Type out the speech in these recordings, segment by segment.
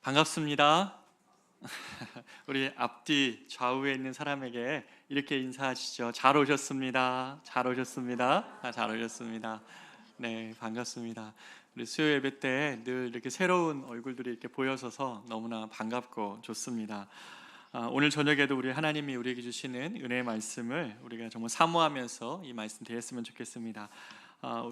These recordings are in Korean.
반갑습니다. 우리 앞뒤 좌우에 있는 사람에게 이렇게 인사하시죠. 잘 오셨습니다. 잘 오셨습니다. 잘 오셨습니다. 네, 반갑습니다. 우리 수요 예배 때 늘 이렇게 새로운 얼굴들이 이렇게 보여서서 너무나 반갑고 좋습니다. 오늘 저녁에도 우리 하나님이 우리에게 주시는 은혜의 말씀을 우리가 정말 사모하면서 이 말씀 드렸으면 좋겠습니다.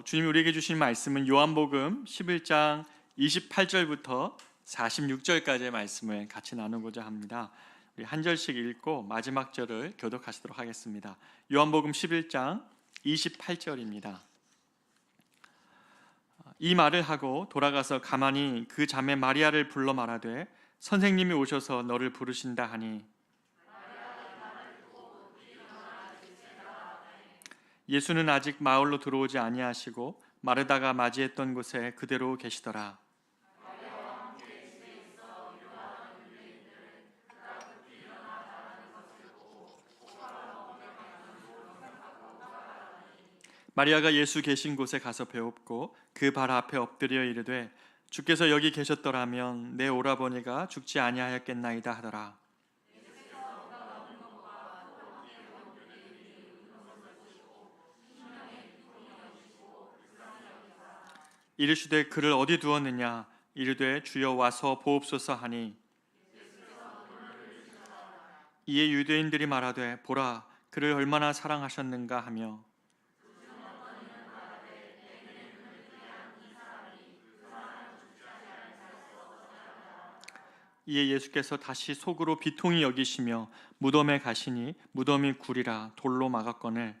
주님이 우리에게 주신 말씀은 요한복음 11장 28절부터 46절까지의 말씀을 같이 나누고자 합니다. 우리 한 절씩 읽고 마지막 절을 교독하시도록 하겠습니다. 요한복음 11장 28절입니다. 이 말을 하고 돌아가서 가만히 그 자매 마리아를 불러 말하되 선생님이 오셔서 너를 부르신다 하니 예수는 아직 마을로 들어오지 아니하시고 마르다가 맞이했던 곳에 그대로 계시더라. 마리아가 예수 계신 곳에 가서 배웠고 그 발 앞에 엎드려 이르되 주께서 여기 계셨더라면 내 오라버니가 죽지 아니하였겠나이다 하더라. 이르시되 그를 어디 두었느냐 이르되 주여 와서 보옵소서 하니 이에 유대인들이 말하되 보라 그를 얼마나 사랑하셨는가 하며 이에 예수께서 다시 속으로 비통히 여기시며 무덤에 가시니 무덤이 굴이라 돌로 막았거늘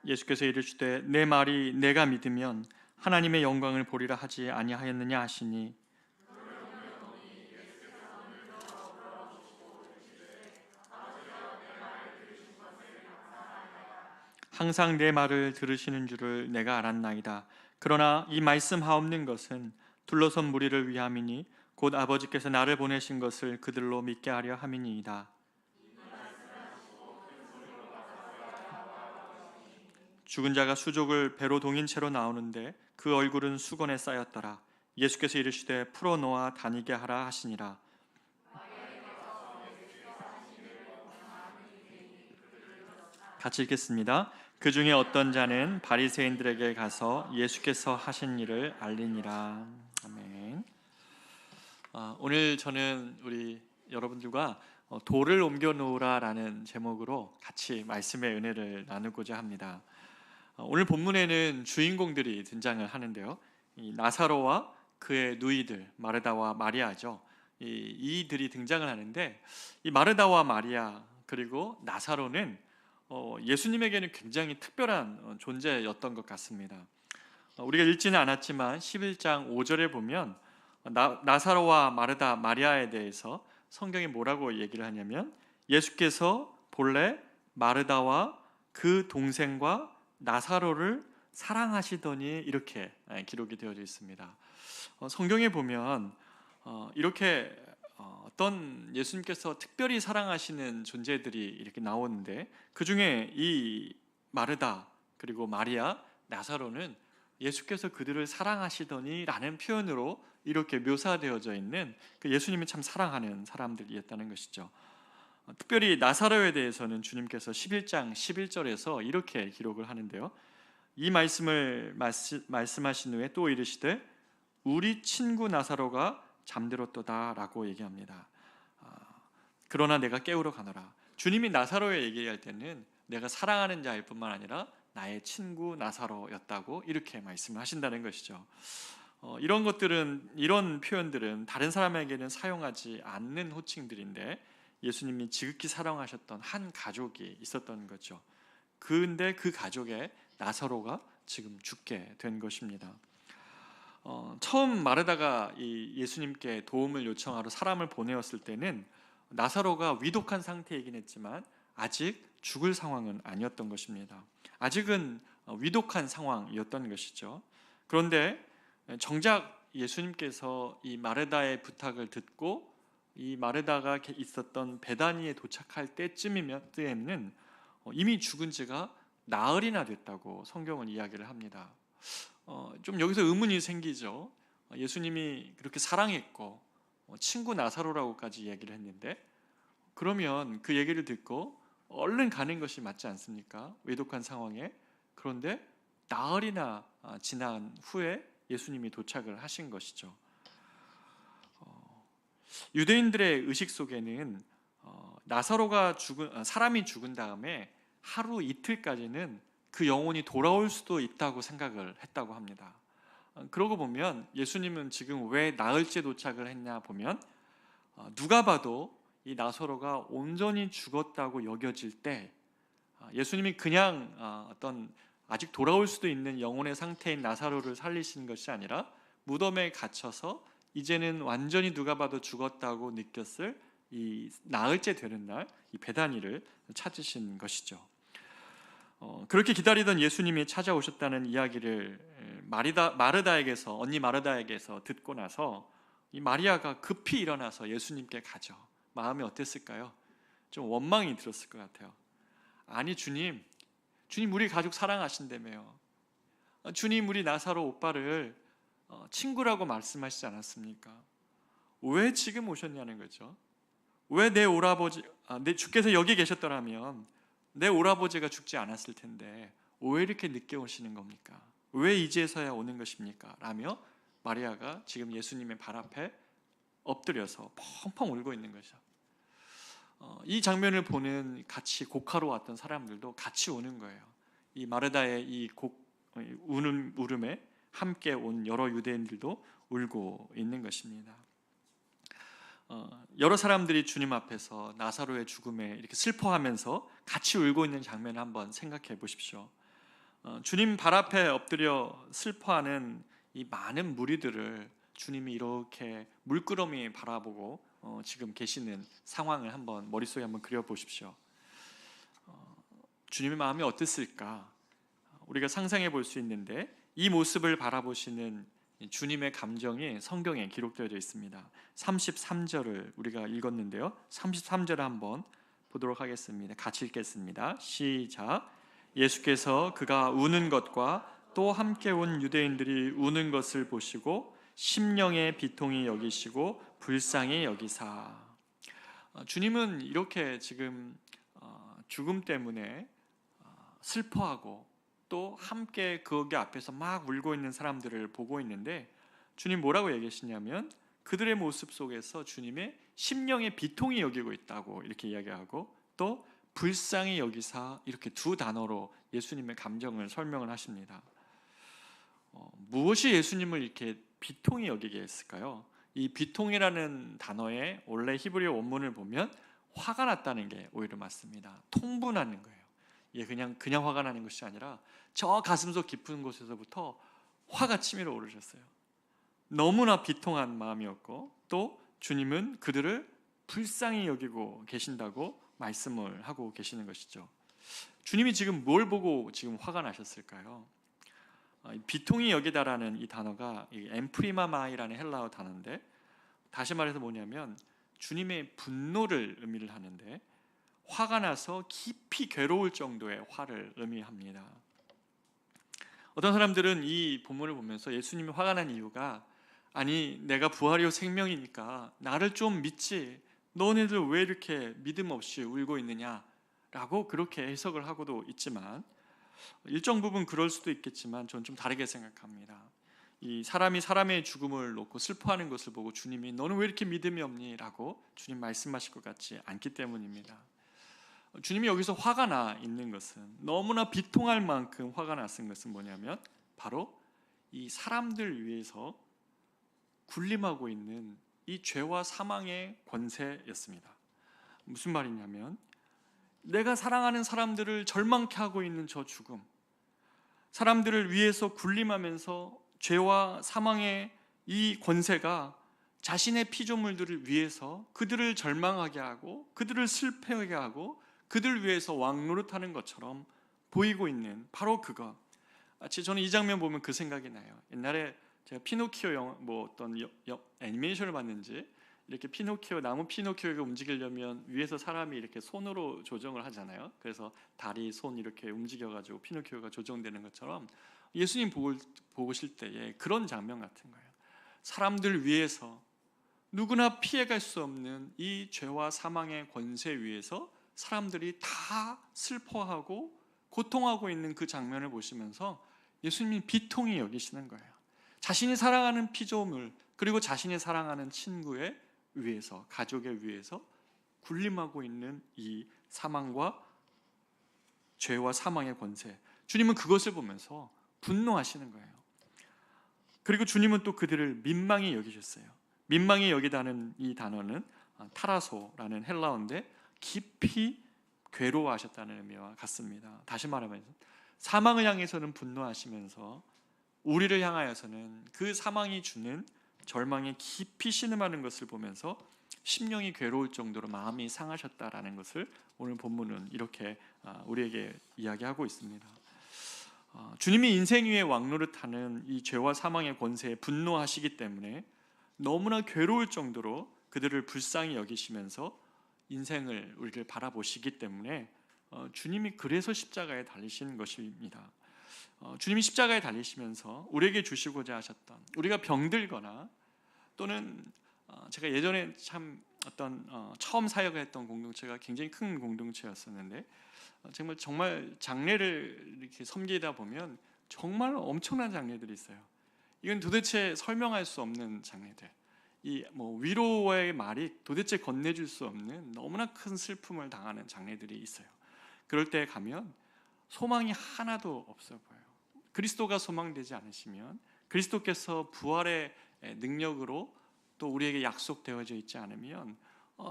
예수께서 이르시되 내 말이 내가 믿으면 하나님의 영광을 보리라 하지 아니하였느냐 하시니 항상 내 말을 들으시는 줄을 내가 알았나이다. 그러나 이 말씀하옵는 것은 둘러선 무리를 위함이니 곧 아버지께서 나를 보내신 것을 그들로 믿게 하려 함이니이다. 죽은 자가 수족을 배로 동인 채로 나오는데 그 얼굴은 수건에 쌓였더라. 예수께서 이르시되 풀어 놓아 다니게 하라 하시니라. 같이 읽겠습니다. 그 중에 어떤 자는 바리새인들에게 가서 예수께서 하신 일을 알리니라. 아멘. 오늘 저는 우리 여러분들과 돌을 옮겨 놓으라라는 제목으로 같이 말씀의 은혜를 나누고자 합니다. 오늘 본문에는 주인공들이 등장을 하는데요. 이 나사로와 그의 누이들 마르다와 마리아죠. 이들이 등장을 하는데 이 마르다와 마리아 그리고 나사로는 예수님에게는 굉장히 특별한 존재였던 것 같습니다. 우리가 읽지는 않았지만 11장 5절에 보면 나사로와 마르다, 마리아에 대해서 성경이 뭐라고 얘기를 하냐면 예수께서 본래 마르다와 그 동생과 나사로를 사랑하시더니 이렇게 기록이 되어져 있습니다. 성경에 보면 이렇게 어떤 예수님께서 특별히 사랑하시는 존재들이 이렇게 나오는데 그 중에 이 마르다 그리고 마리아, 나사로는 예수께서 그들을 사랑하시더니 라는 표현으로 이렇게 묘사되어져 있는 그 예수님이 참 사랑하는 사람들이었다는 것이죠. 특별히 나사로에 대해서는 주님께서 11장 11절에서 이렇게 기록을 하는데요. 이 말씀을 말씀하신 후에 또 이르시되 우리 친구 나사로가 잠들었도다 라고 얘기합니다. 그러나 내가 깨우러 가노라. 주님이 나사로에 얘기할 때는 내가 사랑하는 자일 뿐만 아니라 나의 친구 나사로였다고 이렇게 말씀을 하신다는 것이죠. 이런 것들은, 이런 표현들은 다른 사람에게는 사용하지 않는 호칭들인데 예수님이 지극히 사랑하셨던 한 가족이 있었던 거죠. 근데 그 가족에 나사로가 지금 죽게 된 것입니다. 처음 마르다가 이 예수님께 도움을 요청하러 사람을 보내었을 때는 나사로가 위독한 상태이긴 했지만 아직 죽을 상황은 아니었던 것입니다. 아직은 위독한 상황이었던 것이죠. 그런데 정작 예수님께서 이 마르다의 부탁을 듣고 이 마르다가 있었던 베다니에 도착할 때쯤에는 이미 죽은 지가 나흘이나 됐다고 성경은 이야기를 합니다. 좀 여기서 의문이 생기죠. 예수님이 그렇게 사랑했고 친구 나사로라고까지 얘기를 했는데, 그러면 그 얘기를 듣고 얼른 가는 것이 맞지 않습니까? 외독한 상황에. 그런데 나흘이나 지난 후에 예수님이 도착을 하신 것이죠. 유대인들의 의식 속에는 나사로가 사람이 죽은 다음에 하루 이틀까지는 그 영혼이 돌아올 수도 있다고 생각을 했다고 합니다. 그러고 보면 예수님은 지금 왜 나흘째 도착을 했냐 보면, 누가 봐도 이 나사로가 온전히 죽었다고 여겨질 때 예수님이 그냥 어떤 아직 돌아올 수도 있는 영혼의 상태인 나사로를 살리신 것이 아니라 무덤에 갇혀서 이제는 완전히 누가 봐도 죽었다고 느꼈을 이 나흘째 되는 날 이 베다니를 찾으신 것이죠. 그렇게 기다리던 예수님이 찾아오셨다는 이야기를 마르다에게서, 언니 마르다에게서 듣고 나서 이 마리아가 급히 일어나서 예수님께 가죠. 마음이 어땠을까요? 좀 원망이 들었을 것 같아요. 아니 주님 우리 가족 사랑하신다며요. 주님 우리 나사로 오빠를 친구라고 말씀하시지 않았습니까? 왜 지금 오셨냐는 거죠. 왜 내 오라버지, 내 주께서 여기 계셨더라면 내 오라버지가 죽지 않았을 텐데 왜 이렇게 늦게 오시는 겁니까? 왜 이제서야 오는 것입니까? 라며 마리아가 지금 예수님의 발 앞에 엎드려서 펑펑 울고 있는 거죠. 이 장면을 보는 같이 곡하러 왔던 사람들도 같이 우는 거예요. 이 마르다의 이 우는 울음에 함께 온 여러 유대인들도 울고 있는 것입니다. 여러 사람들이 주님 앞에서 나사로의 죽음에 이렇게 슬퍼하면서 같이 울고 있는 장면을 한번 생각해 보십시오. 주님 발 앞에 엎드려 슬퍼하는 이 많은 무리들을 주님이 이렇게 물끄러미 바라보고 지금 계시는 상황을 한번 머릿속에 한번 그려보십시오. 주님의 마음이 어땠을까? 우리가 상상해 볼 수 있는데, 이 모습을 바라보시는 주님의 감정이 성경에 기록되어 있습니다. 33절을 우리가 읽었는데요, 33절을 한번 보도록 하겠습니다. 같이 읽겠습니다. 시작. 예수께서 그가 우는 것과 또 함께 온 유대인들이 우는 것을 보시고 심령의 비통히 여기시고 불쌍히 여기사. 주님은 이렇게 지금 죽음 때문에 슬퍼하고 또 함께 거기 앞에서 막 울고 있는 사람들을 보고 있는데, 주님 뭐라고 얘기하시냐면 그들의 모습 속에서 주님의 심령의 비통히 여기고 있다고 이렇게 이야기하고, 또 불쌍히 여기사, 이렇게 두 단어로 예수님의 감정을 설명을 하십니다. 무엇이 예수님을 이렇게 비통히 여기게 했을까요? 이 비통이라는 단어의 원래 히브리어 원문을 보면 화가 났다는 게 오히려 맞습니다. 통분하는 거예요. 이게 그냥 화가 나는 것이 아니라 저 가슴속 깊은 곳에서부터 화가 치밀어 오르셨어요. 너무나 비통한 마음이었고, 또 주님은 그들을 불쌍히 여기고 계신다고 말씀을 하고 계시는 것이죠. 주님이 지금 뭘 보고 지금 화가 나셨을까요? 비통히 여기다라는 이 단어가 엠프리마마이라는 헬라어 단어인데, 다시 말해서 뭐냐면 주님의 분노를 의미를 하는데, 화가 나서 깊이 괴로울 정도의 화를 의미합니다. 어떤 사람들은 이 본문을 보면서 예수님이 화가 난 이유가, 아니 내가 부활이요 생명이니까 나를 좀 믿지, 너네들 왜 이렇게 믿음 없이 울고 있느냐 라고 그렇게 해석을 하고도 있지만, 일정 부분 그럴 수도 있겠지만 저는 좀 다르게 생각합니다. 이 사람이 사람의 죽음을 놓고 슬퍼하는 것을 보고 주님이 너는 왜 이렇게 믿음이 없니? 라고 주님 말씀하실 것 같지 않기 때문입니다. 주님이 여기서 화가 나 있는 것은, 너무나 비통할 만큼 화가 났은 것은 뭐냐면 바로 이 사람들 위해서 군림하고 있는 이 죄와 사망의 권세였습니다. 무슨 말이냐면 내가 사랑하는 사람들을 절망케 하고 있는 저 죽음, 사람들을 위해서 군림하면서 죄와 사망의 이 권세가 자신의 피조물들을 위해서 그들을 절망하게 하고 그들을 슬퍼하게 하고 그들을 위해서 왕노릇하는 것처럼 보이고 있는 바로 그것. 마치 저는 이 장면 보면 그 생각이 나요. 옛날에 제가 피노키오 영화, 어떤 애니메이션을 봤는지 이렇게 피노키오, 나무 피노키오가 움직이려면 위에서 사람이 이렇게 손으로 조정을 하잖아요. 그래서 다리, 손 이렇게 움직여가지고 피노키오가 조정되는 것처럼 예수님 보실 때에 그런 장면 같은 거예요. 사람들 위에서 누구나 피해갈 수 없는 이 죄와 사망의 권세 위에서 사람들이 다 슬퍼하고 고통하고 있는 그 장면을 보시면서 예수님이 비통히 여기시는 거예요. 자신이 사랑하는 피조물, 그리고 자신이 사랑하는 친구의 위에서, 가족의 위에서 군림하고 있는 이 사망과 죄와 사망의 권세, 주님은 그것을 보면서 분노하시는 거예요. 그리고 주님은 또 그들을 민망히 여기셨어요. 민망히 여기다는 이 단어는 타라소라는 헬라어인데 깊이 괴로워하셨다는 의미와 같습니다. 다시 말하면 사망을 향해서는 분노하시면서 우리를 향하여서는 그 사망이 주는 절망에 깊이 신음하는 것을 보면서 심령이 괴로울 정도로 마음이 상하셨다라는 것을 오늘 본문은 이렇게 우리에게 이야기하고 있습니다. 주님이 인생 위에 왕노릇하는 이 죄와 사망의 권세에 분노하시기 때문에 너무나 괴로울 정도로 그들을 불쌍히 여기시면서 인생을 우리를 바라보시기 때문에 주님이 그래서 십자가에 달리시는 것입니다. 주님이 십자가에 달리시면서 우리에게 주시고자 하셨던, 우리가 병들거나 또는 제가 예전에 참 어떤 처음 사역을 했던 공동체가 굉장히 큰 공동체였었는데 정말 장례를 이렇게 섬기다 보면 정말 엄청난 장례들이 있어요. 이건 도대체 설명할 수 없는 장례들, 이 위로의 말이 도대체 건네줄 수 없는 너무나 큰 슬픔을 당하는 장례들이 있어요. 그럴 때 가면 소망이 하나도 없어 보여요. 그리스도가 소망되지 않으시면, 그리스도께서 부활의 능력으로 또 우리에게 약속되어져 있지 않으면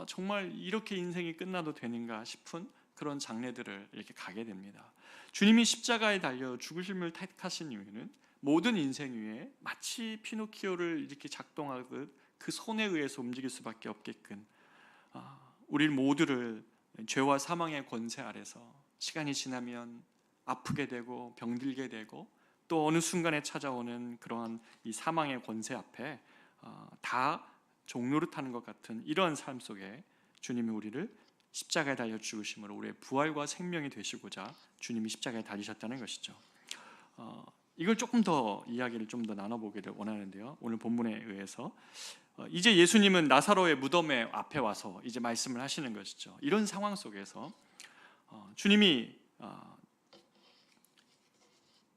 정말 이렇게 인생이 끝나도 되는가 싶은 그런 장례들을 이렇게 가게 됩니다. 주님이 십자가에 달려 죽으심을 택하신 이유는 모든 인생 위에 마치 피노키오를 이렇게 작동하듯 그 손에 의해서 움직일 수밖에 없게끔 우리 모두를 죄와 사망의 권세 아래서 시간이 지나면 아프게 되고 병들게 되고 또 어느 순간에 찾아오는 그러한 이 사망의 권세 앞에 다 종노릇하는 것 같은 이러한 삶 속에 주님이 우리를 십자가에 달려 죽으심으로 우리의 부활과 생명이 되시고자 주님이 십자가에 달리셨다는 것이죠. 이걸 조금 더 이야기를 좀 더 나눠보기를 원하는데요. 오늘 본문에 의해서 이제 예수님은 나사로의 무덤에 앞에 와서 이제 말씀을 하시는 것이죠. 이런 상황 속에서 주님이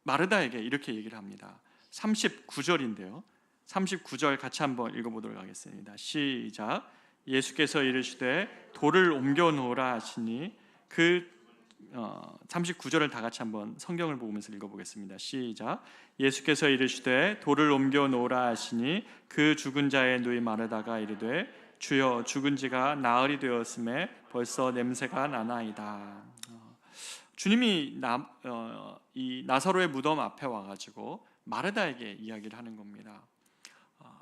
마르다에게 이렇게 얘기를 합니다. 39절인데요. 39절 같이 한번 읽어보도록 하겠습니다. 시작. 예수께서 이르시되 돌을 옮겨 놓으라 하시니 39절을 다 같이 한번 성경을 보면서 읽어보겠습니다. 시작. 예수께서 이르시되 돌을 옮겨 놓으라 하시니 그 죽은 자의 누이 마르다가 이르되 주여 죽은 지가 나흘이 되었음에 벌써 냄새가 나나이다. 주님이 이 나사로의 무덤 앞에 와가지고 마르다에게 이야기를 하는 겁니다.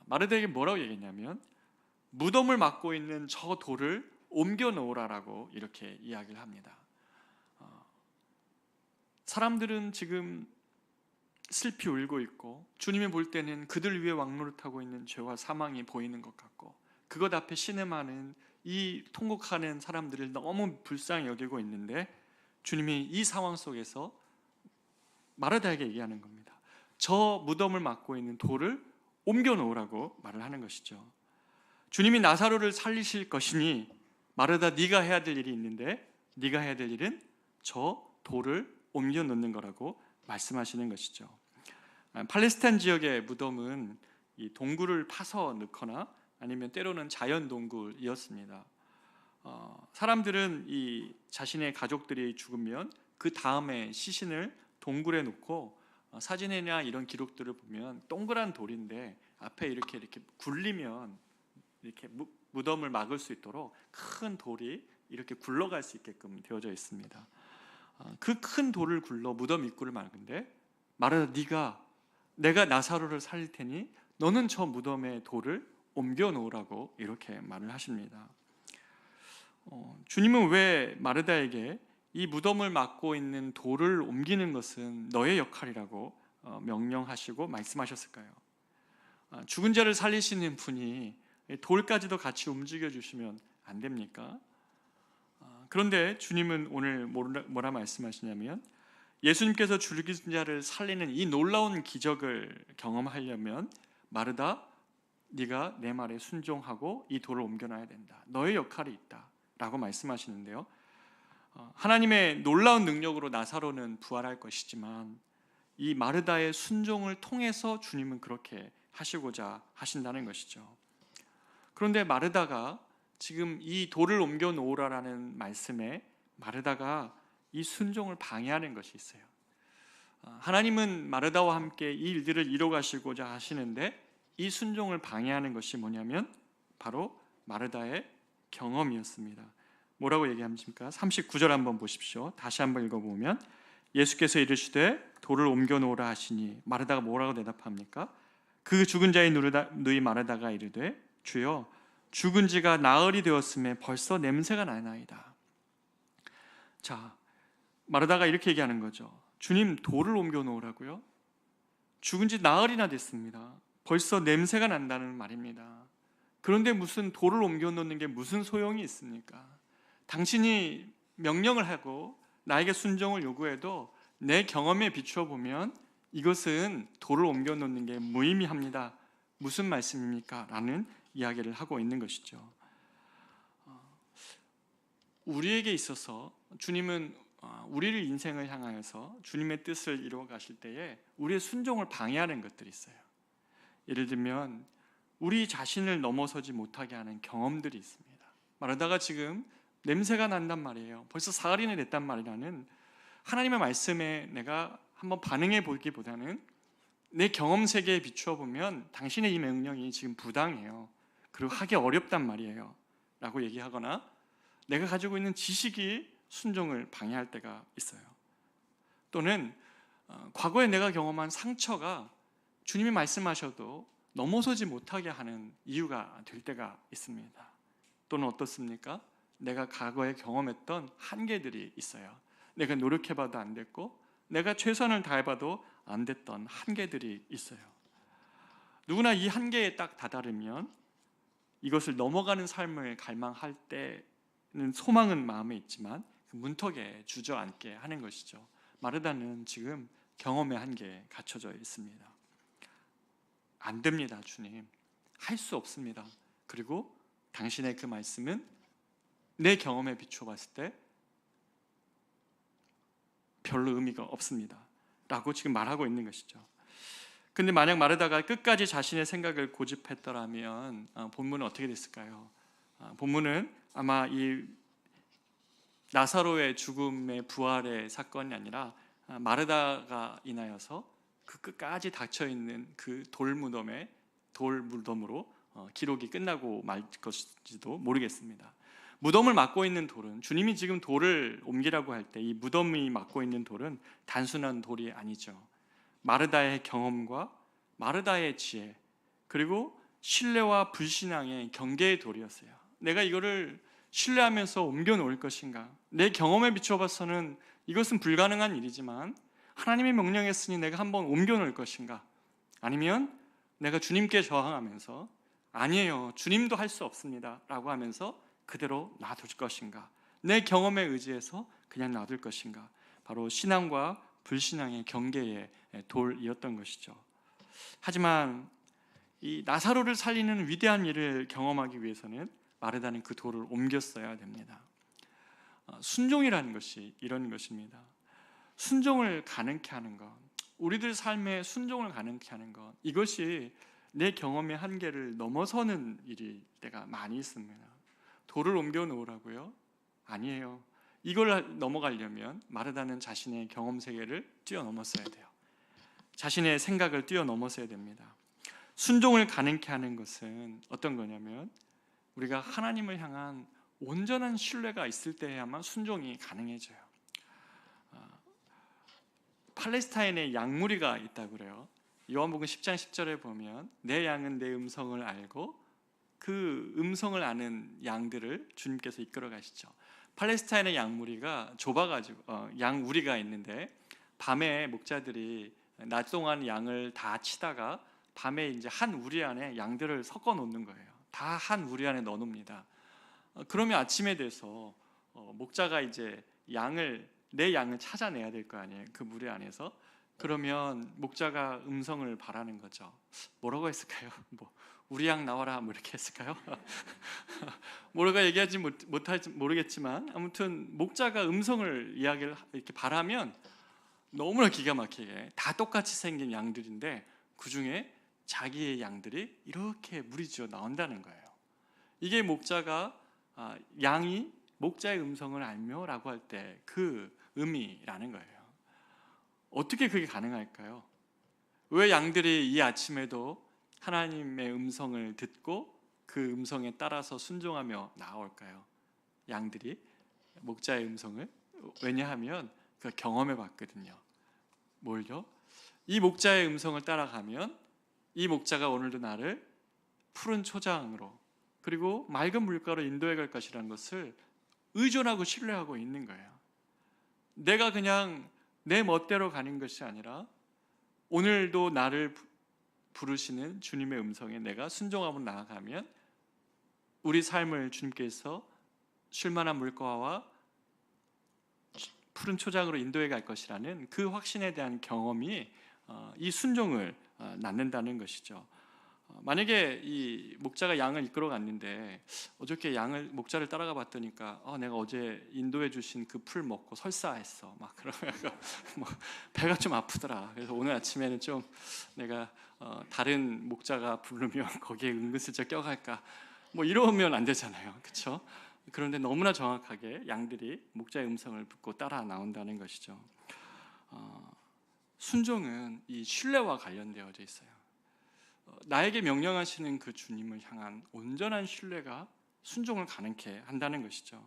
마르다에게 뭐라고 얘기했냐면 무덤을 막고 있는 저 돌을 옮겨 놓으라라고 이렇게 이야기를 합니다. 사람들은 지금 슬피 울고 있고 주님이 볼 때는 그들 위에 왕노릇하고 있는 죄와 사망이 보이는 것 같고 그것 앞에 신음하는 이 통곡하는 사람들을 너무 불쌍히 여기고 있는데 주님이 이 상황 속에서 마르다에게 얘기하는 겁니다. 저 무덤을 막고 있는 돌을 옮겨 놓으라고 말을 하는 것이죠. 주님이 나사로를 살리실 것이니 마르다 네가 해야 될 일이 있는데 네가 해야 될 일은 저 돌을 옮겨 놓는 거라고 말씀하시는 것이죠. 팔레스타인 지역의 무덤은 이 동굴을 파서 넣거나 아니면 때로는 자연 동굴이었습니다. 사람들은 이 자신의 가족들이 죽으면 그 다음에 시신을 동굴에 놓고 사진이나 이런 기록들을 보면 동그란 돌인데 앞에 이렇게 굴리면 이렇게 무덤을 막을 수 있도록 큰 돌이 이렇게 굴러갈 수 있게끔 되어져 있습니다. 그 큰 돌을 굴러 무덤 입구를 막는데 마르다 내가 나사로를 살릴 테니 너는 저 무덤의 돌을 옮겨 놓으라고 이렇게 말을 하십니다. 주님은 왜 마르다에게 이 무덤을 막고 있는 돌을 옮기는 것은 너의 역할이라고 명령하시고 말씀하셨을까요? 죽은 자를 살리시는 분이 돌까지도 같이 움직여 주시면 안 됩니까? 그런데 주님은 오늘 뭐라 말씀하시냐면, 예수님께서 죽은 자를 살리는 이 놀라운 기적을 경험하려면 마르다, 네가 내 말에 순종하고 이 돌을 옮겨놔야 된다. 너의 역할이 있다 라고 말씀하시는데요, 하나님의 놀라운 능력으로 나사로는 부활할 것이지만 이 마르다의 순종을 통해서 주님은 그렇게 하시고자 하신다는 것이죠. 그런데 마르다가 지금 이 돌을 옮겨 놓으라라는 말씀에 마르다가 이 순종을 방해하는 것이 있어요. 하나님은 마르다와 함께 이 일들을 이뤄 가시고자 하시는데 이 순종을 방해하는 것이 뭐냐면 바로 마르다의 경험이었습니다. 뭐라고 얘기합니까? 39절 한번 보십시오. 다시 한번 읽어보면, 예수께서 이르시되 돌을 옮겨 놓으라 하시니 마르다가 뭐라고 대답합니까? 그 죽은 자의 누이 마르다가 이르되 주여, 죽은 지가 나흘이 되었음에 벌써 냄새가 나나이다. 자, 마르다가 이렇게 얘기하는 거죠. 주님, 돌을 옮겨 놓으라고요? 죽은 지 나흘이나 됐습니다. 벌써 냄새가 난다는 말입니다. 그런데 무슨 돌을 옮겨 놓는 게 무슨 소용이 있습니까? 당신이 명령을 하고 나에게 순종을 요구해도 내 경험에 비추어 보면 이것은 돌을 옮겨 놓는 게 무의미합니다. 무슨 말씀입니까? 라는 이야기를 하고 있는 것이죠. 우리에게 있어서 주님은 우리를 인생을 향하여서 주님의 뜻을 이루어 가실 때에 우리의 순종을 방해하는 것들이 있어요. 예를 들면 우리 자신을 넘어서지 못하게 하는 경험들이 있습니다. 말하다가 지금 냄새가 난단 말이에요. 벌써 사흘이나 됐단 말이라는 하나님의 말씀에 내가 한번 반응해 보기보다는 내 경험 세계에 비추어 보면 당신의 이 명령이 지금 부당해요. 그리고 하기 어렵단 말이에요 라고 얘기하거나 내가 가지고 있는 지식이 순종을 방해할 때가 있어요. 또는 과거에 내가 경험한 상처가 주님이 말씀하셔도 넘어서지 못하게 하는 이유가 될 때가 있습니다. 또는 어떻습니까? 내가 과거에 경험했던 한계들이 있어요. 내가 노력해봐도 안 됐고 내가 최선을 다해봐도 안 됐던 한계들이 있어요. 누구나 이 한계에 딱 다다르면 이것을 넘어가는 삶을 갈망할 때는 소망은 마음에 있지만 그 문턱에 주저앉게 하는 것이죠. 마르다는 지금 경험의 한계에 갇혀져 있습니다. 안 됩니다, 주님. 할 수 없습니다. 그리고 당신의 그 말씀은 내 경험에 비추어 봤을 때 별로 의미가 없습니다 라고 지금 말하고 있는 것이죠. 근데 만약 마르다가 끝까지 자신의 생각을 고집했더라면 본문은 어떻게 됐을까요? 본문은 아마 이 나사로의 죽음의 부활의 사건이 아니라 마르다가 인하여서 그 끝까지 닫혀있는 그 돌무덤으로 기록이 끝나고 말 것인지도 모르겠습니다. 무덤을 막고 있는 돌은, 주님이 지금 돌을 옮기라고 할 때 이 무덤이 막고 있는 돌은 단순한 돌이 아니죠. 마르다의 경험과 마르다의 지혜, 그리고 신뢰와 불신앙의 경계의 돌이었어요. 내가 이거를 신뢰하면서 옮겨 놓을 것인가? 내 경험에 비추어 봐서는 이것은 불가능한 일이지만 하나님의 명령했으니 내가 한번 옮겨 놓을 것인가? 아니면 내가 주님께 저항하면서 아니에요, 주님도 할 수 없습니다 라고 하면서 그대로 놔둘 것인가? 내 경험에 의지해서 그냥 놔둘 것인가? 바로 신앙과 불신앙의 경계의 돌이었던 것이죠. 하지만 이 나사로를 살리는 위대한 일을 경험하기 위해서는 마르다는 그 돌을 옮겼어야 됩니다. 순종이라는 것이 이런 것입니다. 순종을 가능케 하는 것, 우리들 삶에 순종을 가능케 하는 것, 이것이 내 경험의 한계를 넘어서는 일이 때가 많이 있습니다. 돌을 옮겨 놓으라고요? 아니에요. 이걸 넘어가려면 마르다는 자신의 경험 세계를 뛰어넘었어야 돼요. 자신의 생각을 뛰어넘었어야 됩니다. 순종을 가능케 하는 것은 어떤 거냐면 우리가 하나님을 향한 온전한 신뢰가 있을 때야만 순종이 가능해져요. 팔레스타인에 양무리가 있다고 그래요. 요한복음 10장 10절에 보면 내 양은 내 음성을 알고 그 음성을 아는 양들을 주님께서 이끌어 가시죠. 팔레스타인의 양무리가 좁아가지고 양우리가 있는데 밤에 목자들이 낮 동안 양을 다 치다가 밤에 이제 한 우리 안에 양들을 섞어 놓는 거예요. 다 한 우리 안에 넣어놉니다. 그러면 아침에 돼서 목자가 이제 내 양을 찾아내야 될 거 아니에요. 그 무리 안에서. 그러면 목자가 음성을 바라는 거죠. 뭐라고 했을까요? 뭐 우리 양 나와라 뭐 이렇게 했을까요? 뭐라고 얘기하지 못할지 모르겠지만 아무튼 목자가 음성을 이야기를 이렇게 바라면 너무나 기가 막히게 다 똑같이 생긴 양들인데 그 중에 자기의 양들이 이렇게 무리지어 나온다는 거예요. 이게 목자가 양이 목자의 음성을 알며라고 할 때 그 의미라는 거예요. 어떻게 그게 가능할까요? 왜 양들이 이 아침에도 하나님의 음성을 듣고 그 음성에 따라서 순종하며 나올까요? 양들이 목자의 음성을, 왜냐하면 그 경험해 봤거든요. 뭘요? 이 목자의 음성을 따라가면 이 목자가 오늘도 나를 푸른 초장으로 그리고 맑은 물가로 인도해 갈 것이라는 것을 의존하고 신뢰하고 있는 거예요. 내가 그냥 내 멋대로 가는 것이 아니라 오늘도 나를 부르시는 주님의 음성에 내가 순종하고 나아가면 우리 삶을 주님께서 쉴만한 물가와 푸른 초장으로 인도해 갈 것이라는 그 확신에 대한 경험이 이 순종을 낳는다는 것이죠. 만약에 이 목자가 양을 이끌어 갔는데 어저께 목자를 따라가 봤더니까 내가 어제 인도해 주신 그 풀 먹고 설사했어 막 그러면 뭐 배가 좀 아프더라. 그래서 오늘 아침에는 좀 내가 다른 목자가 부르면 거기에 은근슬쩍 껴갈까 뭐 이러면 안 되잖아요, 그렇죠? 그런데 너무나 정확하게 양들이 목자의 음성을 듣고 따라 나온다는 것이죠. 순종은 이 신뢰와 관련되어져 있어요. 나에게 명령하시는 그 주님을 향한 온전한 신뢰가 순종을 가능케 한다는 것이죠.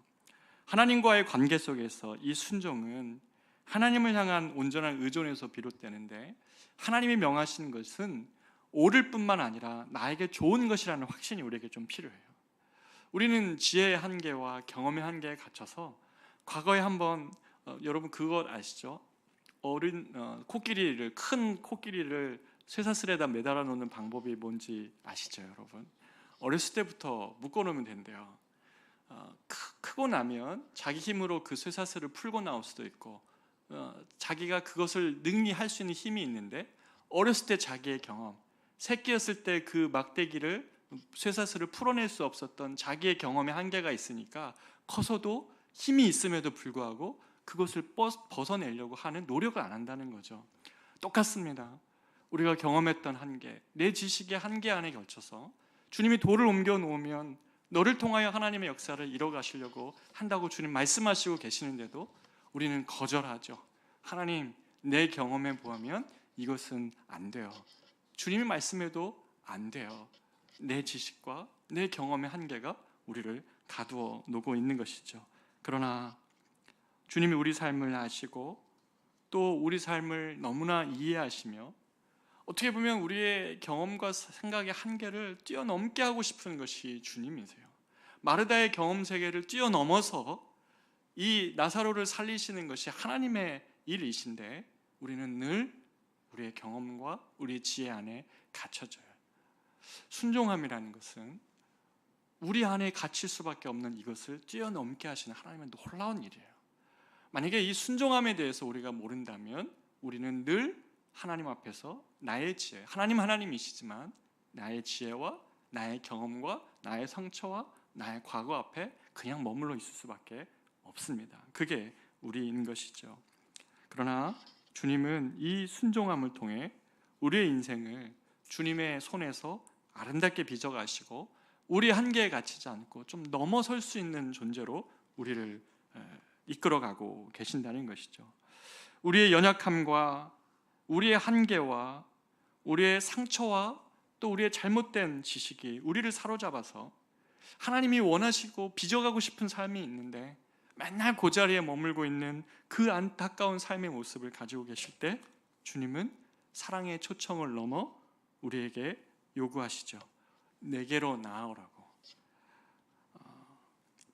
하나님과의 관계 속에서 이 순종은 하나님을 향한 온전한 의존에서 비롯되는데 하나님이 명하신 것은 옳을 뿐만 아니라 나에게 좋은 것이라는 확신이 우리에게 좀 필요해요. 우리는 지혜의 한계와 경험의 한계에 갇혀서 과거에 한번 여러분 그것 아시죠? 큰 코끼리를 쇠사슬에다 매달아 놓는 방법이 뭔지 아시죠, 여러분? 어렸을 때부터 묶어놓으면 된대요. 크고 나면 자기 힘으로 그 쇠사슬을 풀고 나올 수도 있고 자기가 그것을 능히 할 수 있는 힘이 있는데 어렸을 때 자기의 경험, 새끼였을 때 그 막대기를 쇠사슬을 풀어낼 수 없었던 자기의 경험의 한계가 있으니까 커서도 힘이 있음에도 불구하고 그것을 벗어내려고 하는 노력을 안 한다는 거죠. 똑같습니다. 우리가 경험했던 한계, 내 지식의 한계 안에 걸쳐서 주님이 돌을 옮겨 놓으면 너를 통하여 하나님의 역사를 이뤄가시려고 한다고 주님 말씀하시고 계시는데도 우리는 거절하죠. 하나님, 내 경험에 보면 이것은 안 돼요. 주님이 말씀해도 안 돼요. 내 지식과 내 경험의 한계가 우리를 가두어 놓고 있는 것이죠. 그러나 주님이 우리 삶을 아시고 또 우리 삶을 너무나 이해하시며 어떻게 보면 우리의 경험과 생각의 한계를 뛰어넘게 하고 싶은 것이 주님이세요. 마르다의 경험 세계를 뛰어넘어서 이 나사로를 살리시는 것이 하나님의 일이신데 우리는 늘 우리의 경험과 우리의 지혜 안에 갇혀져요. 순종함이라는 것은 우리 안에 갇힐 수밖에 없는 이것을 뛰어넘게 하시는 하나님의 놀라운 일이에요. 만약에 이 순종함에 대해서 우리가 모른다면 우리는 늘 하나님 앞에서 나의 지혜, 하나님이시지만 나의 지혜와 나의 경험과 나의 상처와 나의 과거 앞에 그냥 머물러 있을 수밖에 없습니다. 그게 우리인 것이죠. 그러나 주님은 이 순종함을 통해 우리의 인생을 주님의 손에서 아름답게 빚어가시고 우리 한계에 갇히지 않고 좀 넘어설 수 있는 존재로 우리를 이끌어가고 계신다는 것이죠. 우리의 연약함과 우리의 한계와 우리의 상처와 또 우리의 잘못된 지식이 우리를 사로잡아서 하나님이 원하시고 빚어가고 싶은 삶이 있는데 맨날 그 자리에 머물고 있는 그 안타까운 삶의 모습을 가지고 계실 때 주님은 사랑의 초청을 넘어 우리에게 요구하시죠. 내게로 나아오라고.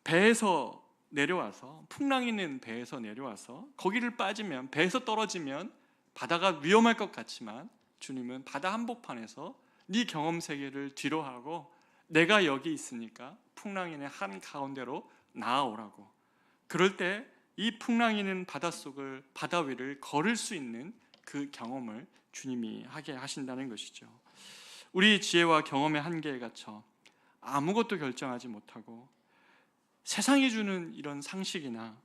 배에서 내려와서 풍랑 있는 배에서 내려와서 거기를 빠지면 배에서 떨어지면 바다가 위험할 것 같지만 주님은 바다 한복판에서 네 경험 세계를 뒤로하고 내가 여기 있으니까 풍랑인의 한 가운데로 나아오라고. 그럴 때 이 풍랑이는 바다 위를 걸을 수 있는 그 경험을 주님이 하게 하신다는 것이죠. 우리 지혜와 경험의 한계에 갇혀 아무것도 결정하지 못하고 세상이 주는 이런 상식이나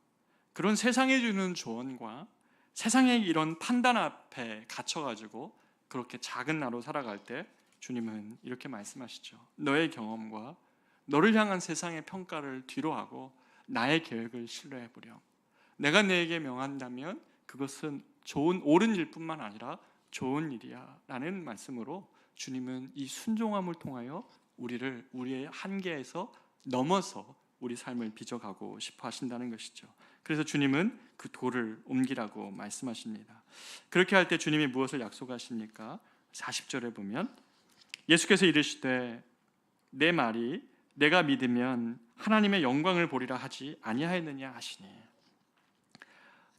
그런 세상이 주는 조언과 세상의 이런 판단 앞에 갇혀가지고 그렇게 작은 나로 살아갈 때 주님은 이렇게 말씀하시죠. 너의 경험과 너를 향한 세상의 평가를 뒤로하고 나의 계획을 신뢰해보렴. 내가 너에게 명한다면 그것은 옳은 일뿐만 아니라 좋은 일이야 라는 말씀으로 주님은 이 순종함을 통하여 우리의 한계에서 넘어서 우리 삶을 빚어가고 싶어 하신다는 것이죠. 그래서 주님은 그 돌을 옮기라고 말씀하십니다. 그렇게 할 때 주님이 무엇을 약속하십니까? 40절에 보면 예수께서 이르시되 내 말이 내가 믿으면 하나님의 영광을 보리라 하지 아니하였느냐 하시니,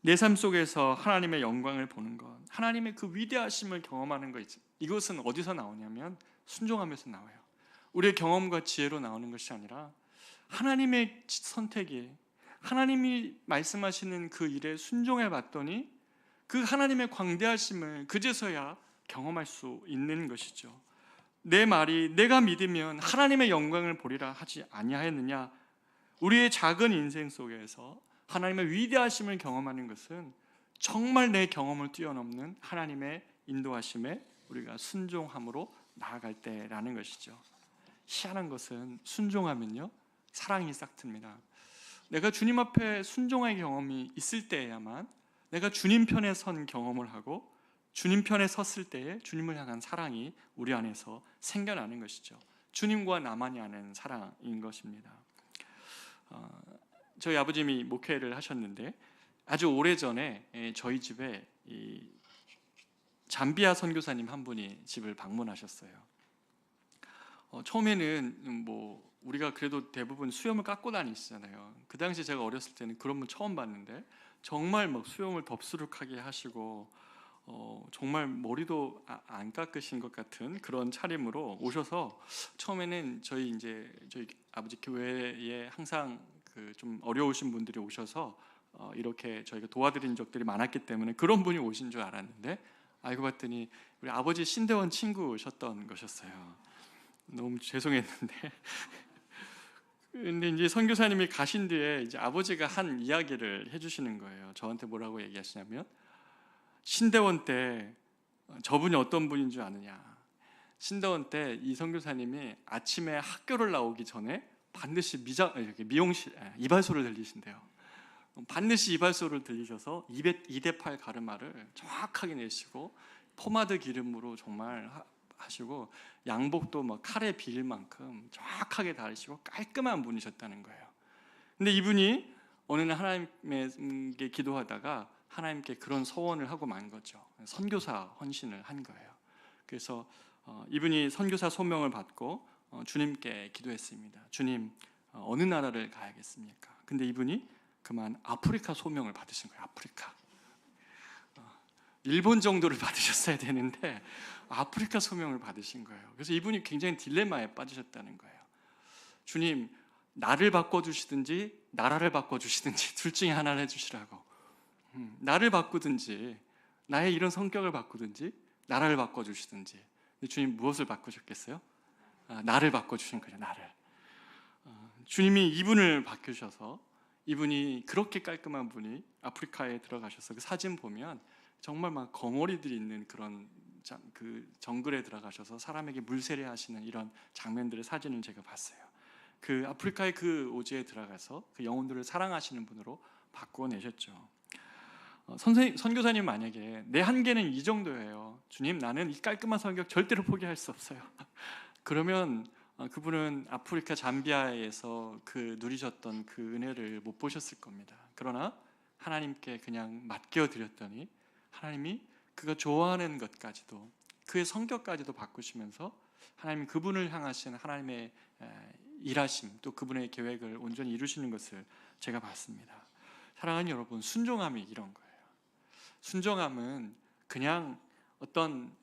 내 삶 속에서 하나님의 영광을 보는 것, 하나님의 그 위대하심을 경험하는 것, 이것은 어디서 나오냐면 순종하면서 나와요. 우리의 경험과 지혜로 나오는 것이 아니라 하나님의 선택이, 하나님이 말씀하시는 그 일에 순종해 봤더니 그 하나님의 광대하심을 그제서야 경험할 수 있는 것이죠. 내 말이 내가 믿으면 하나님의 영광을 보리라 하지 아니하였느냐. 우리의 작은 인생 속에서 하나님의 위대하심을 경험하는 것은 정말 내 경험을 뛰어넘는 하나님의 인도하심에 우리가 순종함으로 나아갈 때라는 것이죠. 희한한 것은 순종하면요 사랑이 싹틉니다. 내가 주님 앞에 순종의 경험이 있을 때에야만 내가 주님 편에 선 경험을 하고 주님 편에 섰을 때에 주님을 향한 사랑이 우리 안에서 생겨나는 것이죠. 주님과 나만이 아는 사랑인 것입니다. 저희 아버님이 목회를 하셨는데 아주 오래전에 저희 집에 이 잠비아 선교사님 한 분이 집을 방문하셨어요. 처음에는 우리가 그래도 대부분 수염을 깎고 다니시잖아요. 그 당시 제가 어렸을 때는 그런 분 처음 봤는데 정말 막 수염을 덥수룩하게 하시고 정말 머리도 안 깎으신 것 같은 그런 차림으로 오셔서 처음에는 저희 아버지 교회에 항상 그 좀 어려우신 분들이 오셔서 이렇게 저희가 도와드린 적들이 많았기 때문에 그런 분이 오신 줄 알았는데 알고 봤더니 우리 아버지 신대원 친구셨던 것이었어요. 너무 죄송했는데 근데 이제 선교사님이 가신 뒤에 이제 아버지가 한 이야기를 해주시는 거예요. 저한테 뭐라고 얘기하시냐면 신대원 때 저분이 어떤 분인 줄 아느냐. 신대원 때 이 선교사님이 아침에 학교를 나오기 전에 반드시 미용실 이발소를 들리신대요. 반드시 이발소를 들리셔서 2대8 가르마를 정확하게 내시고 포마드 기름으로 정말 하시고 양복도 막 칼에 비릴 만큼 정확하게 다리시고 깔끔한 분이셨다는 거예요. 근데 이분이 어느 날 하나님께 기도하다가 하나님께 그런 소원을 하고 만 거죠. 선교사 헌신을 한 거예요. 그래서 이분이 선교사 소명을 받고 주님께 기도했습니다. 주님, 어느 나라를 가야겠습니까? 근데 이분이 그만 아프리카 소명을 받으신 거예요. 아프리카. 일본 정도를 받으셨어야 되는데 아프리카 소명을 받으신 거예요. 그래서 이분이 굉장히 딜레마에 빠지셨다는 거예요. 주님, 나를 바꿔주시든지 나라를 바꿔주시든지 둘 중에 하나를 해주시라고. 나를 바꾸든지 나의 이런 성격을 바꾸든지 나라를 바꿔주시든지. 근데 주님 무엇을 바꾸셨겠어요? 나를 바꿔주신 거죠. 나를. 주님이 이분을 바꾸셔서 이분이 그렇게 깔끔한 분이 아프리카에 들어가셔서 그 사진 보면 정말 막 거머리들이 있는 그런 그 정글에 들어가셔서 사람에게 물세례 하시는 이런 장면들의 사진을 제가 봤어요. 그 아프리카의 그 오지에 들어가서 그 영혼들을 사랑하시는 분으로 바꾸어내셨죠. 선교사님 만약에 내 한계는 이 정도예요. 주님, 나는 이 깔끔한 성격 절대로 포기할 수 없어요. 그러면 그분은 아프리카 잠비아에서 그 누리셨던 그 은혜를 못 보셨을 겁니다. 그러나 하나님께 그냥 맡겨 드렸더니 하나님이 그가 좋아하는 것까지도 그의 성격까지도 바꾸시면서 하나님이 그분을 향하신 하나님의 일하심 또 그분의 계획을 온전히 이루시는 것을 제가 봤습니다. 사랑하는 여러분, 순종함이 이런 거예요. 순종함은 그냥 어떤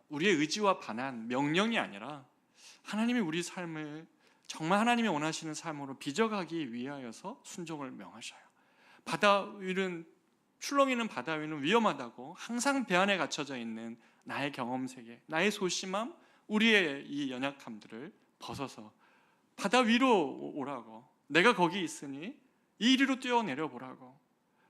우리의 의지와 반한 명령이 아니라 하나님이 우리 삶을 정말 하나님이 원하시는 삶으로 빚어가기 위하여서 순종을 명하셔요. 바다 위는 출렁이는 바다 위는 위험하다고 항상 배 안에 갇혀져 있는 나의 경험 세계, 나의 소심함, 우리의 이 연약함들을 벗어서 바다 위로 오라고, 내가 거기 있으니 이리로 뛰어내려 보라고,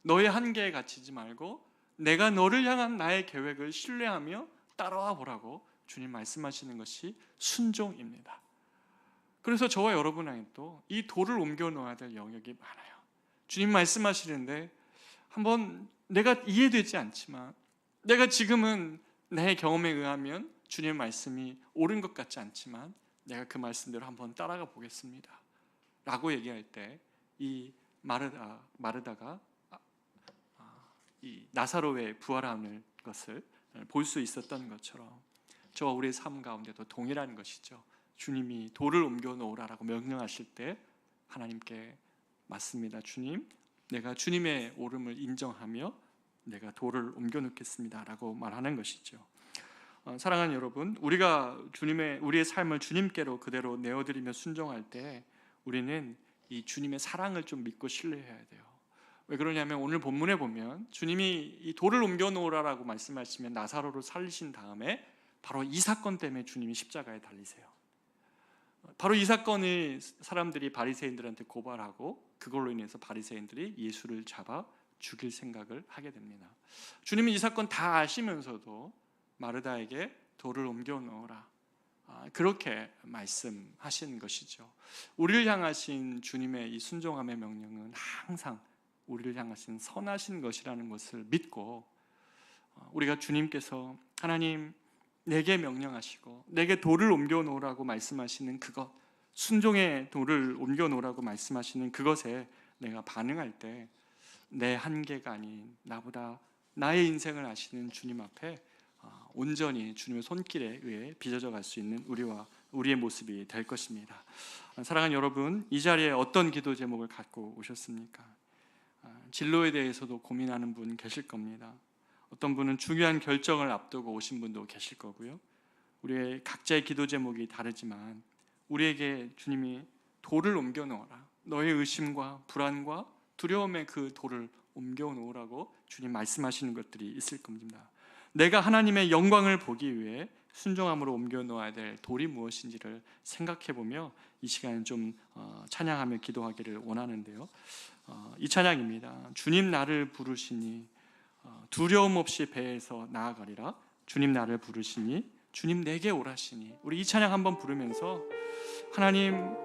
너의 한계에 갇히지 말고 내가 너를 향한 나의 계획을 신뢰하며 따라와 보라고 주님 말씀하시는 것이 순종입니다. 그래서 저와 여러분에게도 이 돌을 옮겨 놓아야 될 영역이 많아요. 주님 말씀하시는데 한번 내가 이해되지 않지만, 내가 지금은 내 경험에 의하면 주님의 말씀이 옳은 것 같지 않지만 내가 그 말씀대로 한번 따라가 보겠습니다 라고 얘기할 때 이 마르다가 이 나사로의 부활하는 것을 볼 수 있었던 것처럼 저와 우리의 삶 가운데도 동일한 것이죠. 주님이 돌을 옮겨 놓으라고 명령하실 때 하나님께 맞습니다. 주님, 내가 주님의 옳음을 인정하며 내가 돌을 옮겨 놓겠습니다 라고 말하는 것이죠. 사랑하는 여러분, 우리가 우리의 삶을 주님께로 그대로 내어드리며 순종할 때 우리는 이 주님의 사랑을 좀 믿고 신뢰해야 돼요. 왜 그러냐면 오늘 본문에 보면 주님이 이 돌을 옮겨 놓으라고 말씀하시면 나사로를 살리신 다음에 바로 이 사건 때문에 주님이 십자가에 달리세요. 바로 이 사건을 사람들이 바리새인들한테 고발하고 그걸로 인해서 바리새인들이 예수를 잡아 죽일 생각을 하게 됩니다. 주님이 이 사건 다 아시면서도 마르다에게 돌을 옮겨 놓으라, 그렇게 말씀하신 것이죠. 우리를 향하신 주님의 이 순종함의 명령은 항상 우리를 향하신 선하신 것이라는 것을 믿고, 우리가 주님께서 하나님 내게 명령하시고 내게 돌을 옮겨 놓으라고 말씀하시는 그것, 순종의 돌을 옮겨 놓으라고 말씀하시는 그것에 내가 반응할 때 내 한계가 아닌 나보다 나의 인생을 아시는 주님 앞에 온전히 주님의 손길에 의해 빚어져 갈 수 있는 우리의 모습이 될 것입니다. 사랑하는 여러분, 이 자리에 어떤 기도 제목을 갖고 오셨습니까? 진로에 대해서도 고민하는 분 계실 겁니다. 어떤 분은 중요한 결정을 앞두고 오신 분도 계실 거고요. 우리의 각자의 기도 제목이 다르지만 우리에게 주님이 돌을 옮겨 놓으라, 너의 의심과 불안과 두려움의 그 돌을 옮겨 놓으라고 주님 말씀하시는 것들이 있을 겁니다. 내가 하나님의 영광을 보기 위해 순종함으로 옮겨 놓아야 될 돌이 무엇인지를 생각해 보며 이 시간에 좀 찬양하며 기도하기를 원하는데요. 이 찬양입니다. 주님 나를 부르시니 두려움 없이 배에서 나아가리라. 주님 나를 부르시니 주님 내게 오라시니. 우리 이 찬양 한번 부르면서 하나님,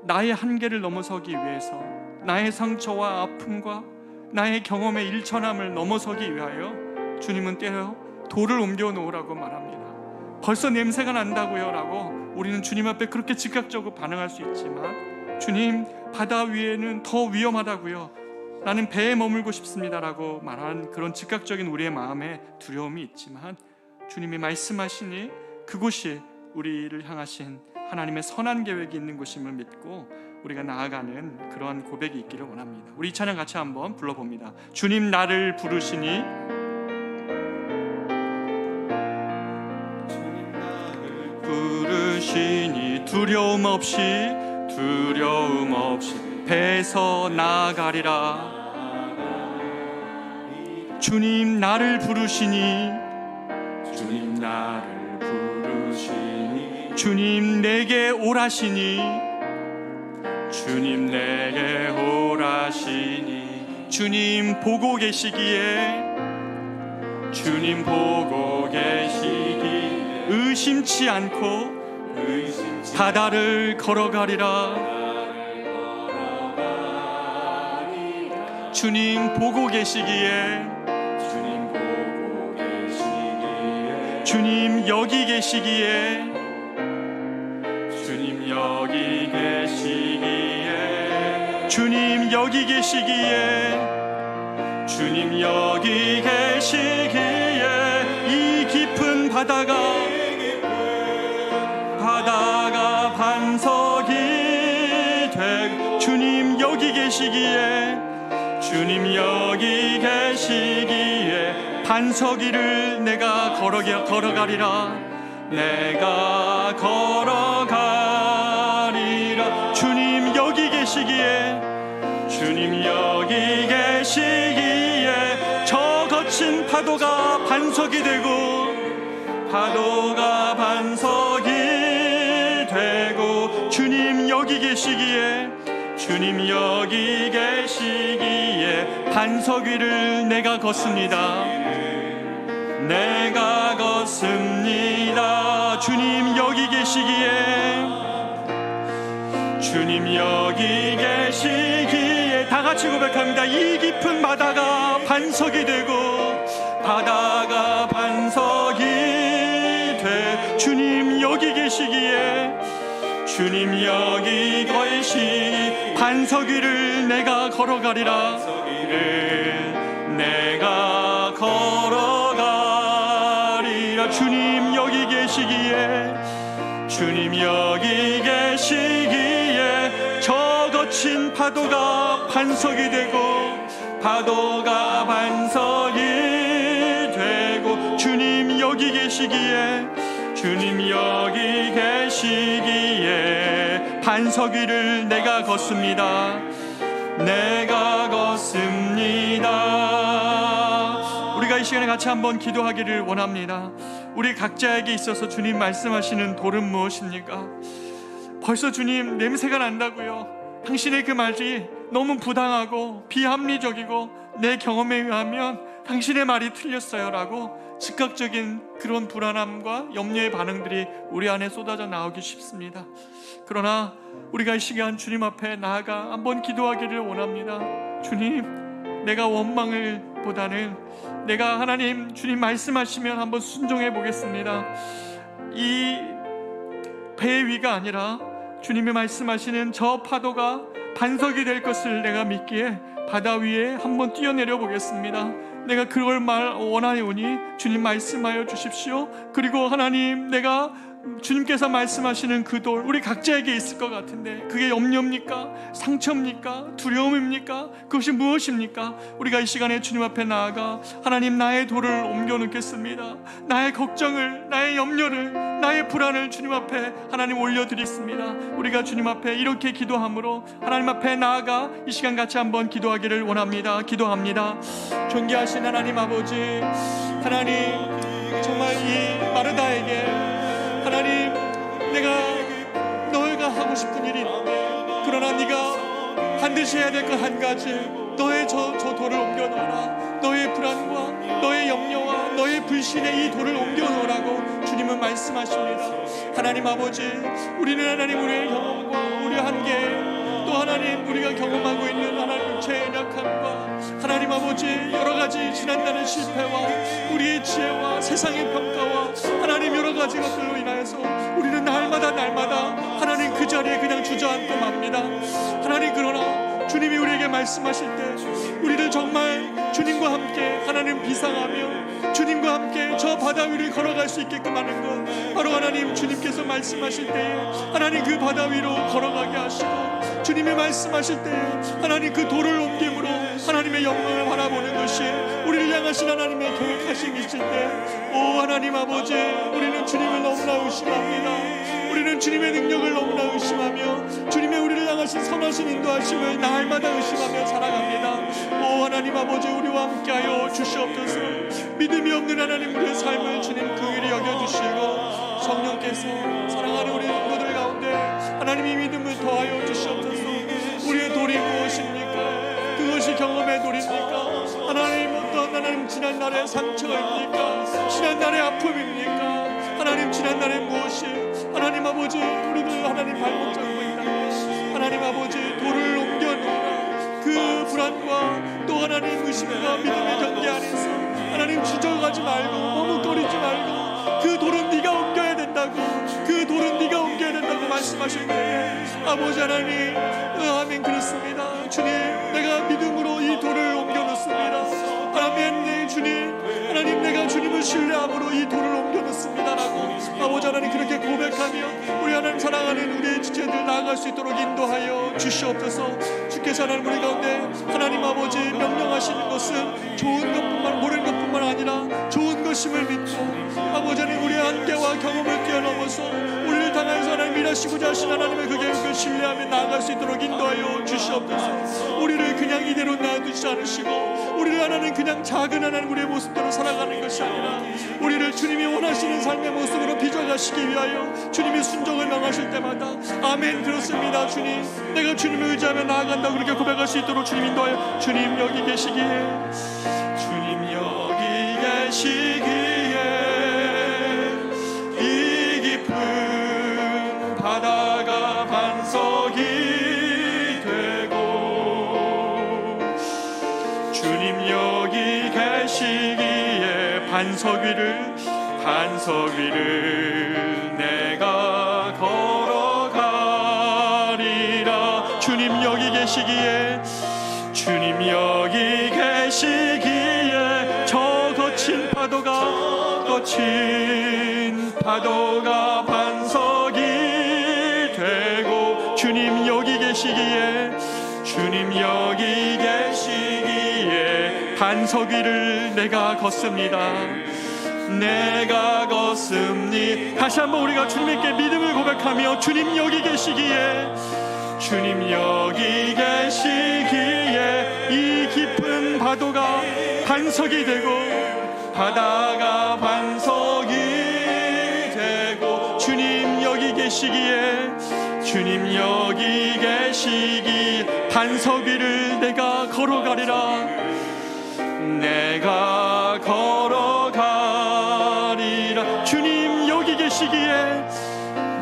나의 한계를 넘어서기 위해서, 나의 상처와 아픔과 나의 경험의 일천함을 넘어서기 위하여 주님은 때려 돌을 옮겨 놓으라고 말합니다. 벌써 냄새가 난다고요 라고 우리는 주님 앞에 그렇게 즉각적으로 반응할 수 있지만, 주님 바다 위에는 더 위험하다고요, 나는 배에 머물고 싶습니다 라고 말하는 그런 즉각적인 우리의 마음에 두려움이 있지만, 주님이 말씀하시니 그곳이 우리를 향하신 하나님의 선한 계획이 있는 곳임을 믿고 우리가 나아가는 그러한 고백이 있기를 원합니다. 우리 이 찬양 같이 한번 불러봅니다. 주님 나를 부르시니 부르시니 두려움 없이 배에서 나아가리라. 주님 나를 부르시니 주님 나를 부르시니 주님 내게 오라시니 주님 내게 오라시니 주님 보고 계시기에 주님 보고 계시기에 의심치 않고 바다를 걸어가리라. 주님 보고 계시기에 주님 여기 계시기에 주님 여기 계시기에 주님 여기 계시기에 주님 여기 계시기에 이 깊은 바다가 반석이 되 주님 여기 계시기에 주님 여기 계시기에 반석 위를 내가 걸어가리라. 내가 걸어가리라. 주님 여기 계시기에, 주님 여기 계시기에 저 거친 파도가 반석이 되고, 파도가 반석이 되고, 주님 여기 계시기에, 주님 여기 계시기에 반석 위를 내가 걷습니다. 내가 걷습니다. 주님 여기 계시기에, 주님 여기 계시기에 다 같이 고백합니다. 이 깊은 바다가 반석이 되고, 바다가 반석이 돼. 주님 여기 계시기에, 주님 여기 계시 반석 위를 내가 걸어가리라. 내가 걸어가리라. 주님 여기 계시기에, 주님 여기 계시기에 저 거친 파도가 반석이 되고, 파도가 반석이 되고, 주님 여기 계시기에, 주님 여기 계시기에 반석 위를 내가 걷습니다. 내가 걷습니다. 우리가 이 시간에 같이 한번 기도하기를 원합니다. 우리 각자에게 있어서 주님 말씀하시는 돌은 무엇입니까? 벌써 주님 냄새가 난다고요. 당신의 그 말이 너무 부당하고 비합리적이고 내 경험에 의하면 당신의 말이 틀렸어요 라고 즉각적인 그런 불안함과 염려의 반응들이 우리 안에 쏟아져 나오기 쉽습니다. 그러나 우리가 이 시간 주님 앞에 나아가 한번 기도하기를 원합니다. 주님, 내가 원망을 보다는 내가 하나님 주님 말씀하시면 한번 순종해 보겠습니다. 이 배 위가 아니라 주님이 말씀하시는 저 파도가 반석이 될 것을 내가 믿기에 바다 위에 한번 뛰어내려 보겠습니다. 내가 그걸 원하오니 주님 말씀하여 주십시오. 그리고 하나님, 내가 주님께서 말씀하시는 그 돌, 우리 각자에게 있을 것 같은데 그게 염려입니까? 상처입니까? 두려움입니까? 그것이 무엇입니까? 우리가 이 시간에 주님 앞에 나아가 하나님, 나의 돌을 옮겨 놓겠습니다. 나의 걱정을, 나의 염려를, 나의 불안을 주님 앞에 하나님 올려드리겠습니다. 우리가 주님 앞에 이렇게 기도함으로 하나님 앞에 나아가 이 시간 같이 한번 기도하기를 원합니다. 기도합니다. 존귀하신 하나님 아버지, 하나님 정말 이 마르다에게 하나님, 내가 너희가 하고 싶은 일이 있는데 그러나 네가 반드시 해야 될 것 한 가지, 너의 저 돌을 옮겨 놓으라. 너의 불안과 너의 염려와 너의 불신의 이 돌을 옮겨 놓으라고 주님은 말씀하십니다. 하나님 아버지, 우리는 하나님 우리의 경험과 우리의 한계, 또 하나님 우리가 경험하고 있는 하나님 죄의 약함과 하나님 아버지 여러 가지 지난날의 실패와 우리의 지혜와 세상의 평가와 하나님 여러 가지 것들로 인하여서 우리는 날마다 하나님 그 자리에 그냥 주저앉고 맙니다. 하나님, 그러나 주님이 우리에게 말씀하실 때 우리를 정말 주님과 함께 하나님 비상하며 주님과 함께 저 바다 위를 걸어갈 수 있게끔 하는 것, 바로 하나님 주님께서 말씀하실 때에 하나님 그 바다 위로 걸어가게 하시고 주님이 말씀하실 때에 하나님 그 돌을 옮김으로 하나님의 영광을 바라보는 것이 우리를 향하신 하나님의 계획하신 것일 때, 오 하나님 아버지, 우리는 주님을 너무나 의심합니다. 우리는 주님의 능력을 너무나 의심하며 주님의 우리를 향하신 선하신 인도하심을 날마다 의심하며 살아갑니다. 오 하나님 아버지, 우리와 함께하여 주시옵소서. 믿음이 없는 하나님 우리의 삶을 주님 긍휼히 여겨주시고 성령께서 사랑하는 우리 성도들 가운데 하나님이 믿음을 더하여 주시옵소서. 우리의 돌이 무엇입니까? 그것이 경험의 돌입니까? 하나님, 어떤 하나님 지난날의 상처입니까? 지난날의 아픔입니까? 하나님 지난날의 무엇이 하나님 아버지 우리들 하나님 발목 잡고 있다면 하나님 아버지 돌을 옮겨놓으라. 그 불안과 또 하나님 의심과 믿음의 경계 안에서 하나님 주저가지 말고 머뭇거리지 말고 그 돌은 네가 옮겨야 된다고, 그 돌은 네가 옮겨야 된다고 말씀하실 때에 아버지 하나님, 아멘, 그렇습니다. 주님, 내가 믿음으로 이 돌을 옮겨놓습니다. 아멘. 주님, 하나님, 내가 주님을 신뢰함으로 이 돌을 옮겨놓습니다라고 아버지 하나님 그렇게 고백하며 우리 하나님 사랑하는 우리의 지체들 나아갈 수 있도록 인도하여 주시옵소서. 주께서 하나님 우리 가운데 하나님 아버지 명령하시는 것은 좋은 것뿐만, 모르는 것뿐만 아니라 좋은 것임을 믿고 아버지 하나님 우리의 한계와 경험을 뛰어넘어서 우리를 향해서 하나님 일하시고자 하신 하나님의 그 계획을 신뢰하며 나아갈 수 있도록 인도하여 주시옵소서. 우리를 그냥 이대로 놔두지 않으시고 우리를 하나님 그냥 작은 하나님 우리의 모습대로 살아가는 것이 아니라 우리를 주님이 원하시는 삶의 모습으로 빚어가시기 위하여 주님이 순종을 명하실 때마다 아멘 그렇습니다 주님, 내가 주님을 의지하며 나아간다 그렇게 고백할 수 있도록 주님 인도하여 주님 여기 계시기에, 주님 여기 계시기에 이 깊은 바다가 반석이 되고, 주님 여기 계시기에 반석 위를 내가 걸어가리라. 주님 여기 계시기에, 주님 여기 계시기에 저 거친 파도가 반석이 되고, 주님 여기 계시기에, 주님 여기 계시기에 반석 위를 내가 걷습니다. 내가 걷습니다. 다시 한번 우리가 주님께 믿음을 고백하며 주님 여기 계시기에, 주님 여기 계시기에 이 깊은 바다가 반석이 되고, 바다가 반석이 되고, 주님 여기 계시기에, 주님 여기 계시기에 반석 위를 내가 걸어가리라. 내가 걸어가리라. 주님 여기 계시기에,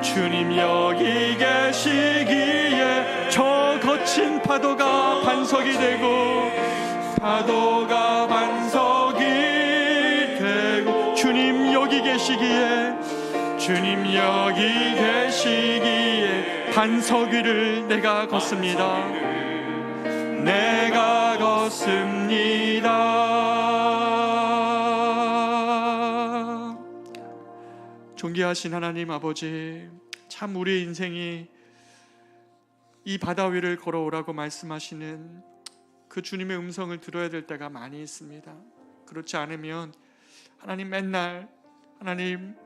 주님 여기 계시기에 저 거친 파도가 반석이 되고, 파도가 반석이 되고, 주님 여기 계시기에, 주님 여기 계시기에 반석 위를 내가 걷습니다. 내가 걷습니다. 존귀하신 하나님 아버지, 참 우리의 인생이 이 바다 위를 걸어오라고 말씀하시는 그 주님의 음성을 들어야 될 때가 많이 있습니다. 그렇지 않으면 하나님 맨날 하나님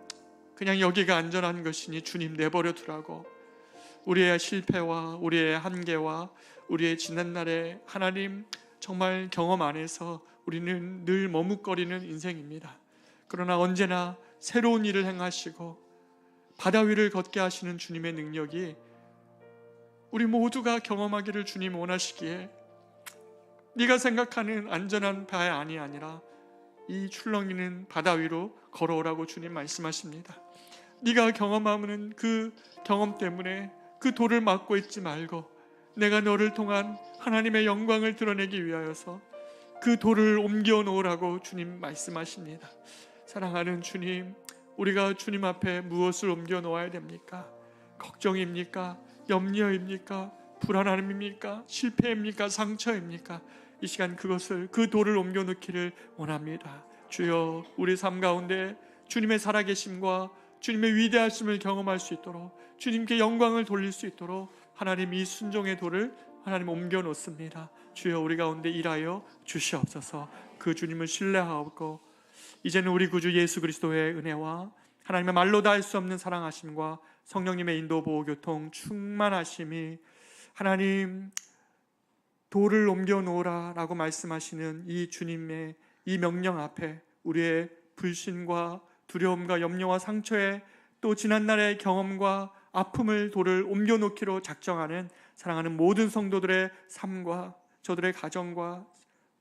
그냥 여기가 안전한 것이니 주님 내버려 두라고, 우리의 실패와 우리의 한계와 우리의 지난날의 하나님 정말 경험 안에서 우리는 늘 머뭇거리는 인생입니다. 그러나 언제나 새로운 일을 행하시고 바다 위를 걷게 하시는 주님의 능력이 우리 모두가 경험하기를 주님 원하시기에, 네가 생각하는 안전한 바의 아니라 이 출렁이는 바다 위로 걸어오라고 주님 말씀하십니다. 네가 경험하는 그 경험 때문에 그 돌을 막고 있지 말고, 내가 너를 통한 하나님의 영광을 드러내기 위하여서 그 돌을 옮겨 놓으라고 주님 말씀하십니다. 사랑하는 주님, 우리가 주님 앞에 무엇을 옮겨 놓아야 됩니까? 걱정입니까? 염려입니까? 불안함입니까? 실패입니까? 상처입니까? 이 시간 그 돌을 옮겨 놓기를 원합니다. 주여, 우리 삶 가운데 주님의 살아계심과 주님의 위대하심을 경험할 수 있도록, 주님께 영광을 돌릴 수 있도록 하나님 이 순종의 돌을 하나님 옮겨 놓습니다. 주여, 우리 가운데 일하여 주시옵소서. 그 주님을 신뢰하고 이제는 우리 구주 예수 그리스도의 은혜와 하나님의 말로 다 할 수 없는 사랑하심과 성령님의 인도 보호 교통 충만하심이, 하나님 돌을 옮겨 놓으라 라고 말씀하시는 이 주님의 이 명령 앞에 우리의 불신과 두려움과 염려와 상처에, 또 지난날의 경험과 아픔을 돌을 옮겨 놓기로 작정하는 사랑하는 모든 성도들의 삶과 저들의 가정과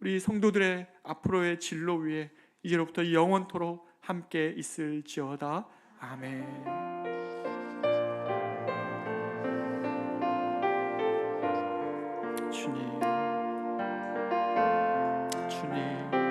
우리 성도들의 앞으로의 진로 위에 이제로부터 영원토록 함께 있을지어다. 아멘. 주님, 주님.